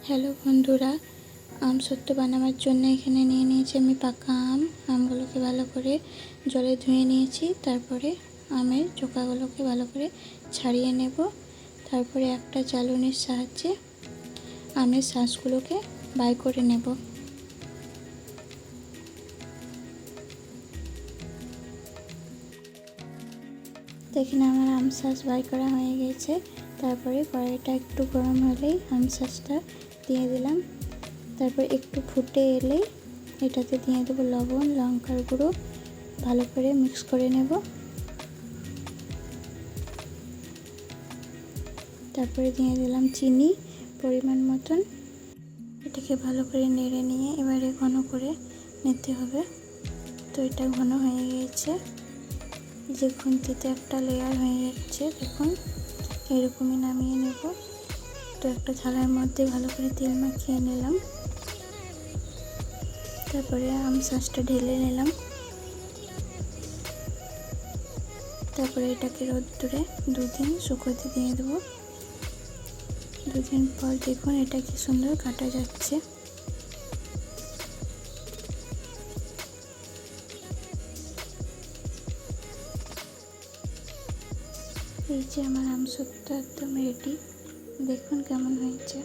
Hello বন্ধুরা, আম সত্ত্ব বানাবার জন্য এখানে নিয়ে নিয়েছি আমি পাকা আমগুলোকে ভালো করে জলে ধুয়ে নিয়েছি। তারপরে আমের চোকাগুলোকে ভালো করে ছাড়িয়ে নেব। তারপরে একটা চালনির সাহায্যে আমের শাঁসগুলোকে বাই করে নেব। দেখুন আমার আম শাঁস বাই করা হয়ে গেছে। তারপরে কড়াইটা একটু গরম হলেই আম শাঁসটা দিয়ে দিলাম। তারপর একটু ফুটে এলেই এটাতে দিয়ে দেবো লবণ, লঙ্কার গুঁড়ো, ভালো করে মিক্স করে নেব। তারপরে দিয়ে দিলাম চিনি পরিমাণ মতন। এটাকে ভালো করে নেড়ে নিয়ে এবারে ঘন করে নিতে হবে। তো এটা ঘন হয়ে গিয়েছে, যে খুন্তিতে একটা লেয়ার হয়ে যাচ্ছে, দেখুন এরকমই নামিয়ে নেব। তো একটা থালার মধ্যে ভালো করে তেল মাখিয়ে নিলাম। তারপরে আম শাঁসটা ঢেলে নিলাম। তারপরে এটাকে রোদ্দুরে দুদিন শুকোতে দিয়ে দেবো। দুদিন পর দেখুন এটা কি সুন্দর কাটা যাচ্ছে। এই যে আমার আম সত্ত্ব একদম রেডি, দেখুন কেমন হয়েছে।